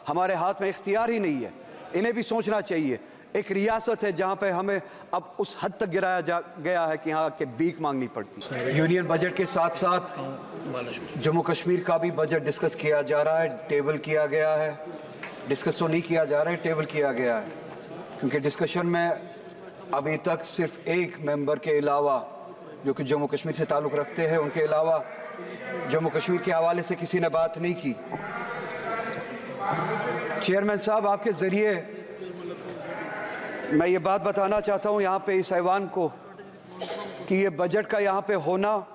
हमारे हाथ में इख्तियार ही नहीं है। इन्हें भी सोचना चाहिए। एक रियासत है जहाँ पे हमें अब उस हद तक गिराया गया है कि यहाँ के भीख मांगनी पड़ती है। यूनियन बजट के साथ साथ जम्मू कश्मीर का भी बजट डिस्कस किया जा रहा है, टेबल किया गया है। डिस्कस तो नहीं किया जा रहा है, टेबल किया गया है, क्योंकि डिस्कशन में अभी तक सिर्फ एक मेंबर के अलावा जो कि जम्मू कश्मीर से ताल्लुक़ रखते हैं, उनके अलावा जम्मू कश्मीर के हवाले से किसी ने बात नहीं की। चेयरमैन साहब, आपके ज़रिए मैं ये बात बताना चाहता हूँ यहाँ पे इस ऐवान को कि ये बजट का यहाँ पे होना,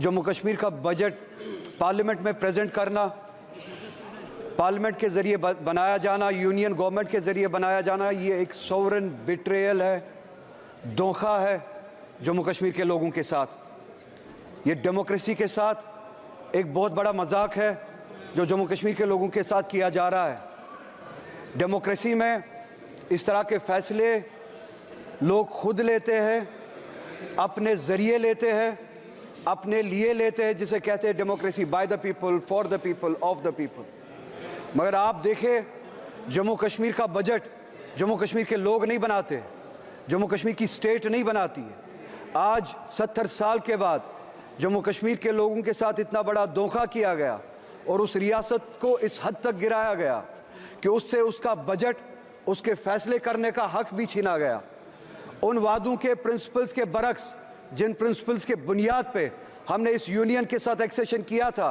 जम्मू कश्मीर का बजट पार्लियामेंट में प्रेजेंट करना, पार्लियामेंट के ज़रिए बनाया जाना, यूनियन गवर्नमेंट के ज़रिए बनाया जाना, ये एक सोवरेन बिट्रेयल है, धोखा है जम्मू कश्मीर के लोगों के साथ। ये डेमोक्रेसी के साथ एक बहुत बड़ा मजाक है जो जम्मू कश्मीर के लोगों के साथ किया जा रहा है। डेमोक्रेसी में इस तरह के फैसले लोग खुद लेते हैं, अपने ज़रिए लेते हैं, अपने लिए लेते हैं, जिसे कहते हैं democracy, by the people, for the people, of the people. मगर आप देखें जम्मू कश्मीर का बजट जम्मू कश्मीर के लोग नहीं बनाते, जम्मू कश्मीर की स्टेट नहीं बनाती है। आज 70 साल के बाद जम्मू कश्मीर के लोगों के साथ इतना बड़ा धोखा किया गया और उस रियासत को इस हद तक गिराया गया कि उससे उसका बजट, उसके फैसले करने का हक भी छीना गया। उन वादों के प्रिंसिपल्स के बरक्स, जिन प्रिंसिपल्स के बुनियाद पे हमने इस यूनियन के साथ एक्सेशन किया था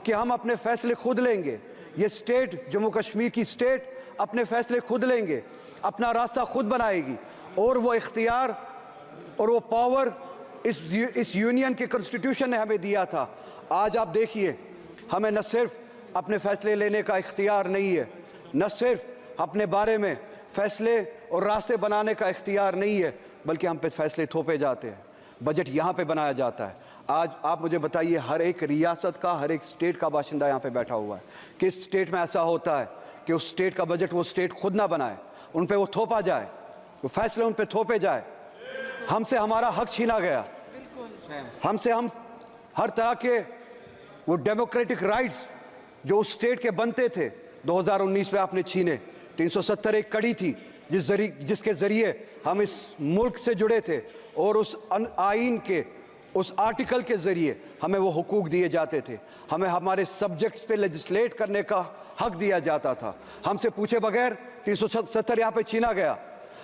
कि हम अपने फैसले खुद लेंगे, ये स्टेट, जम्मू कश्मीर की स्टेट अपने फैसले खुद लेंगे, अपना रास्ता खुद बनाएगी, और वो इख्तियार और वो पावर इस यूनियन के कॉन्स्टिट्यूशन ने हमें दिया था। आज आप देखिए, हमें न सिर्फ अपने फैसले लेने का इख्तियार नहीं है, न सिर्फ अपने बारे में फैसले और रास्ते बनाने का इख्तियार नहीं है, बल्कि हम पे फैसले थोपे जाते हैं। बजट यहाँ पे बनाया जाता है। आज आप मुझे बताइए, हर एक रियासत का, हर एक स्टेट का बाशिंदा यहाँ पे बैठा हुआ है। किस स्टेट में ऐसा होता है कि उस स्टेट का बजट वो स्टेट खुद ना बनाए, उन पे वो थोपा जाए, वो फैसले उन पे थोपे जाए। हमसे हमारा हक छीना गया, हमसे हम हर तरह के वो डेमोक्रेटिक राइट्स जो उस स्टेट के बनते थे 2019 में आपने छीने। 370 एक कड़ी थी जिसके ज़रिए हम इस मुल्क से जुड़े थे, और उस आइन के उस आर्टिकल के ज़रिए हमें वो हुकूक दिए जाते थे, हमें हमारे सब्जेक्ट्स पे लेजिस्लेट करने का हक दिया जाता था। हमसे पूछे बगैर 370 यहाँ पे छीना गया,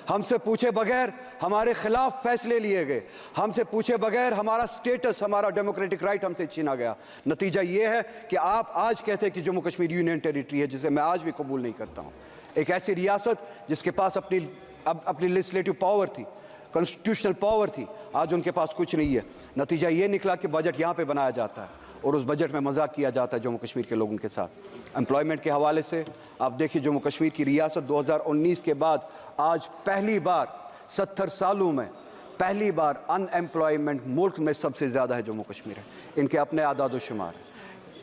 हमसे पूछे बगैर हमारे खिलाफ फैसले लिए गए, हमसे पूछे बगैर हमारा स्टेटस, हमारा डेमोक्रेटिक राइट हमसे छीना गया। नतीजा ये है कि आप आज कहते हैं कि जम्मू कश्मीर यूनियन टेरिटरी है, जिसे मैं आज भी कबूल नहीं करता हूँ। एक ऐसी रियासत जिसके पास अपनी लेजिस्लेटिव पावर थी, कॉन्स्टिट्यूशनल पावर थी, आज उनके पास कुछ नहीं है। नतीजा ये निकला कि बजट यहाँ पे बनाया जाता है और उस बजट में मजाक किया जाता है जम्मू कश्मीर के लोगों के साथ। एम्प्लॉयमेंट के हवाले से आप देखिए, जम्मू कश्मीर की रियासत 2019 के बाद आज पहली बार 70 सालों में पहली बार अनएम्प्लॉयमेंट मुल्क में सबसे ज़्यादा है जम्मू कश्मीर है। इनके अपने आदाद शुमार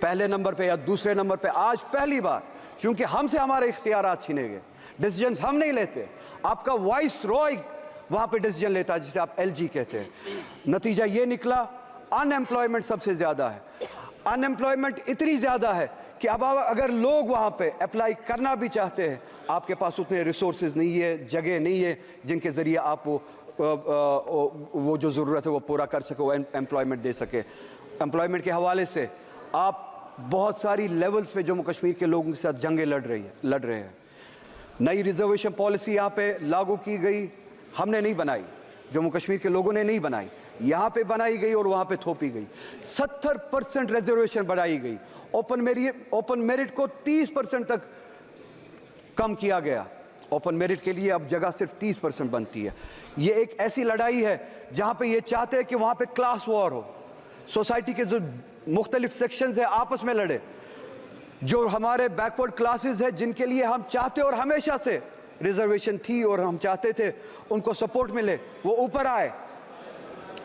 पहले नंबर पे या दूसरे नंबर पे आज पहली बार, चूँकि हमसे हमारे इख्तियारात छीने गए, डिसीजंस हम नहीं लेते, आपका वाइस रॉय वहाँ पे डिसीजन लेता है, जिसे आप LG कहते हैं। नतीजा ये निकला, अनएम्प्लॉयमेंट सबसे ज़्यादा है। अनएम्प्लॉयमेंट इतनी ज़्यादा है कि अब अगर लोग वहाँ पे अप्लाई करना भी चाहते हैं, आपके पास उतने रिसोर्सेज नहीं है, जगह नहीं है जिनके ज़रिए आप वो जो ज़रूरत है वो पूरा कर सके, वो एम्प्लॉयमेंट दे सके। एम्प्लॉयमेंट के हवाले से आप बहुत सारी लेवल्स पे जम्मू कश्मीर के लोगों के साथ जंगें लड़ रहे हैं। नई रिजर्वेशन पॉलिसी यहाँ पे लागू की गई, हमने नहीं बनाई, जम्मू कश्मीर के लोगों ने नहीं बनाई, यहाँ पे बनाई गई और वहाँ पे थोपी गई। 70% रिजर्वेशन बढ़ाई गई, ओपन मेरिट को 30% तक कम किया गया। ओपन मेरिट के लिए अब जगह सिर्फ 30% बनती है। ये एक ऐसी लड़ाई है जहाँ पे ये चाहते हैं कि वहाँ पे क्लास वॉर हो, सोसाइटी के जो मुख्तलिफ सेक्शंस है आपस में लड़े, जो हमारे बैकवर्ड क्लासेस है जिनके लिए हम चाहते और हमेशा से रिजर्वेशन थी और हम चाहते थे उनको सपोर्ट मिले, वो ऊपर आए,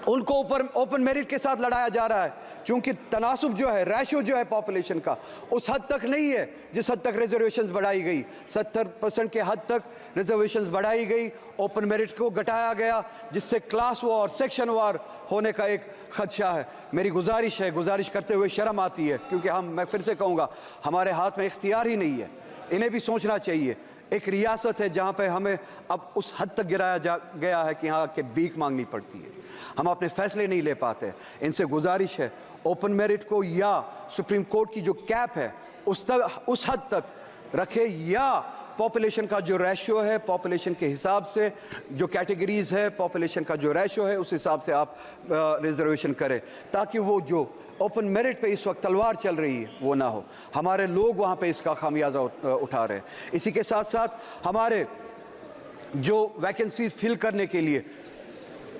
उनको ऊपर ओपन मेरिट के साथ लड़ाया जा रहा है। क्योंकि तनासुब जो है, रेशो जो है पॉपुलेशन का, उस हद तक नहीं है जिस हद तक रिजर्वेशंस बढ़ाई गई। 70% के हद तक रिजर्वेशंस बढ़ाई गई, ओपन मेरिट को घटाया गया, जिससे क्लास वॉर, सेक्शन वॉर होने का एक खदशा है। मेरी गुजारिश करते हुए शर्म आती है, क्योंकि मैं फिर से कहूँगा, हमारे हाथ में इख्तियार ही नहीं है इन्हें भी सोचना चाहिए। एक रियासत है जहाँ पे हमें अब उस हद तक गिराया गया है कि यहाँ के भीख मांगनी पड़ती है, हम अपने फैसले नहीं ले पाते। इनसे गुजारिश है ओपन मेरिट को या सुप्रीम कोर्ट की जो कैप है उस हद तक रखे, या पॉपुलेशन का जो रेशियो है, पॉपुलेशन के हिसाब से जो कैटेगरीज है, पॉपुलेशन का जो रेशियो है उस हिसाब से आप रिजर्वेशन करें, ताकि वो जो ओपन मेरिट पे इस वक्त तलवार चल रही है वो ना हो। हमारे लोग वहाँ पे इसका खामियाजा उठा रहे हैं। इसी के साथ साथ हमारे जो वैकेंसीज फिल करने के लिए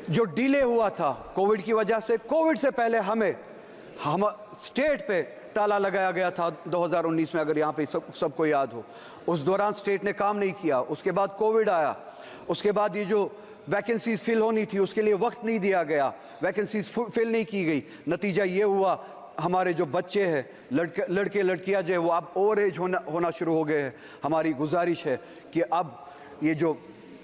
जो डिले हुआ था कोविड की वजह से, कोविड से पहले हम स्टेट पे ताला लगाया गया था 2019 में, अगर यहाँ पे सबको याद हो। उस दौरान स्टेट ने काम नहीं किया, उसके बाद कोविड आया, उसके बाद ये जो वैकेंसीज फिल होनी थी उसके लिए वक्त नहीं दिया गया, वैकेंसीज फिल नहीं की गई। नतीजा ये हुआ हमारे जो बच्चे हैं, लड़के लड़कियां जो है वो अब ओवर एज होना शुरू हो गए हैं। हमारी गुजारिश है कि अब ये जो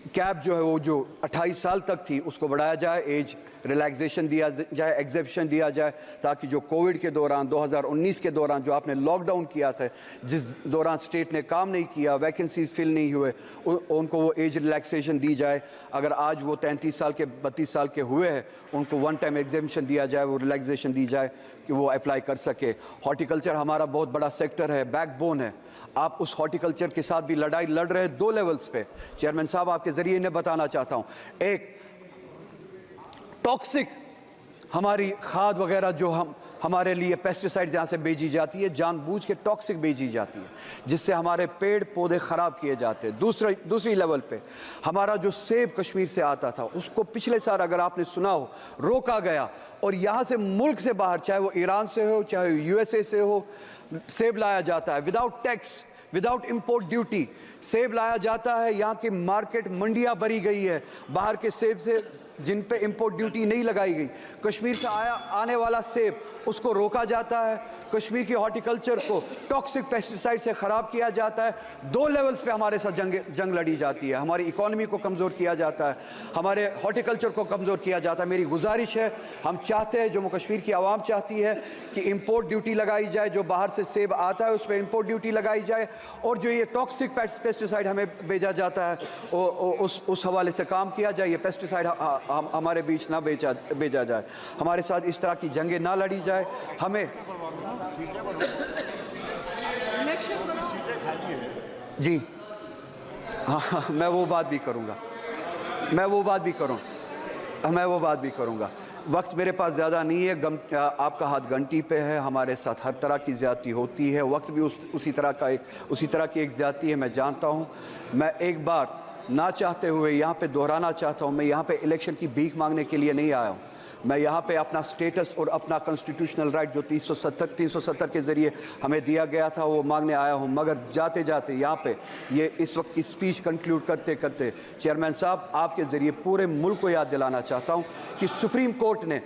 कैप जो है वो जो 28 साल तक थी उसको बढ़ाया जाए, एज रिलैक्सेशन दिया जाए, एग्जेप्शन दिया जाए, ताकि जो कोविड के दौरान 2019 के दौरान जो आपने लॉकडाउन किया था, जिस दौरान स्टेट ने काम नहीं किया, वैकेंसीज फिल नहीं हुए, उनको वो एज रिलैक्सेशन दी जाए। अगर आज वो 33 साल के 32 साल के हुए हैं उनको वन टाइम एग्जेप्शन दिया जाए, वो रिलैक्सेशन दी जाए कि वो अप्लाई कर सके। हॉर्टिकल्चर हमारा बहुत बड़ा सेक्टर है, बैकबोन है। आप उस हॉर्टिकल्चर के साथ भी लड़ाई लड़ रहे हैं 2 लेवल्स पे। चेयरमैन साहब आपके ज़रिए इन्हें बताना चाहता हूँ, एक टॉक्सिक हमारी खाद वगैरह जो हमारे लिए पेस्टिसाइड्स यहाँ से भेजी जाती है, जानबूझ के टॉक्सिक भेजी जाती है, जिससे हमारे पेड़ पौधे ख़राब किए जाते हैं। दूसरी लेवल पे हमारा जो सेब कश्मीर से आता था उसको पिछले साल अगर आपने सुना हो रोका गया, और यहाँ से मुल्क से बाहर, चाहे वो ईरान से हो चाहे USA से हो, सेब लाया जाता है without tax, without import duty सेब लाया जाता है। यहाँ की मार्केट मंडियाँ भरी गई है बाहर के सेब से जिन पे इंपोर्ट ड्यूटी नहीं लगाई गई। कश्मीर से आने वाला सेब उसको रोका जाता है, कश्मीर की हॉर्टिकल्चर को टॉक्सिक पेस्टिसाइड से ख़राब किया जाता है। 2 लेवल्स पे हमारे साथ जंग लड़ी जाती है। हमारी इकॉनमी को कमज़ोर किया जाता है, हमारे हॉर्टिकल्चर को कमज़ोर किया जाता है। मेरी गुजारिश है, हम चाहते हैं, जम्मू कश्मीर की आवाम चाहती है कि इंपोर्ट ड्यूटी लगाई जाए, जो बाहर से सेब आता है उस पर इंपोर्ट ड्यूटी लगाई जाए, और जो ये टॉक्सिक पेस्टिसाइड हमें भेजा जाता है उस हवाले से काम किया जाए। ये पेस्टिसाइड हमारे बीच ना भेजा जाए, हमारे साथ इस तरह की जंगें ना लड़ी जाए। हमें जी हाँ, मैं वो बात भी करूँगा। वक्त मेरे पास ज़्यादा नहीं है, आपका हाथ घंटी पे है। हमारे साथ हर तरह की ज़्यादती होती है, वक्त भी उसी तरह की एक ज़्यादती है, मैं जानता हूँ। मैं एक बार ना चाहते हुए यहाँ पे दोहराना चाहता हूँ, मैं यहाँ पे इलेक्शन की भीख मांगने के लिए नहीं आया हूँ। मैं यहाँ पे अपना स्टेटस और अपना कॉन्स्टिट्यूशनल राइट जो 370 के ज़रिए हमें दिया गया था वो मांगने आया हूँ। मगर जाते जाते यहाँ पे ये इस वक्त की स्पीच कंक्लूड करते करते चेयरमैन साहब आपके ज़रिए पूरे मुल्क को याद दिलाना चाहता हूँ कि सुप्रीम कोर्ट ने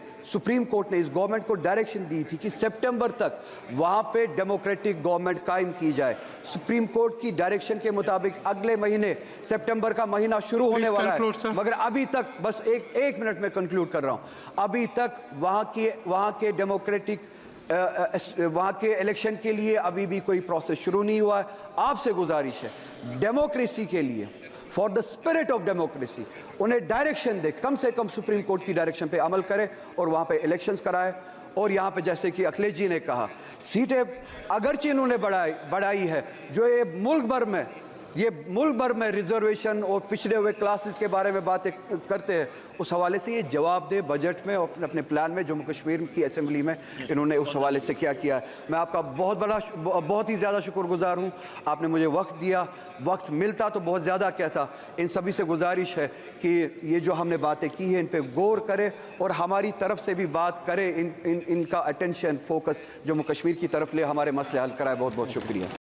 इस गवर्नमेंट को डायरेक्शन दी थी कि सितंबर तक वहाँ पे डेमोक्रेटिक गवर्नमेंट कायम की जाए। सुप्रीम कोर्ट की डायरेक्शन के मुताबिक अगले महीने सितंबर का महीना शुरू होने वाला है, मगर अभी तक, बस एक मिनट में कंक्लूड कर रहा हूँ, अभी तक वहाँ के डेमोक्रेटिक वहाँ के इलेक्शन के लिए अभी भी कोई प्रोसेस शुरू नहीं हुआ है। आपसे गुजारिश है, डेमोक्रेसी के लिए, for the spirit of democracy, उन्हें डायरेक्शन दे, कम से कम सुप्रीम कोर्ट की डायरेक्शन पे अमल करे और वहाँ पे इलेक्शंस कराए। और यहाँ पे जैसे कि अखिलेश जी ने कहा, सीटें अगरचे इन्होंने बढ़ाई है, जो ये मुल्क भर में रिजर्वेशन और पिछड़े हुए क्लासेस के बारे में बातें करते हैं, उस हवाले से ये जवाब दे बजट में और अपने प्लान में। जम्मू कश्मीर की असेंबली में इन्होंने उस हवाले से क्या किया है। मैं आपका बहुत ही ज़्यादा शुक्रगुजार हूँ, आपने मुझे वक्त दिया। वक्त मिलता तो बहुत ज़्यादा कहता। इन सभी से गुजारिश है कि ये जो हमने बातें की हैं इन पर गौर करें और हमारी तरफ से भी बात करें, इनका अटेंशन फोकस जम्मू कश्मीर की तरफ ले, हमारे मसले हल कराए। बहुत बहुत शुक्रिया।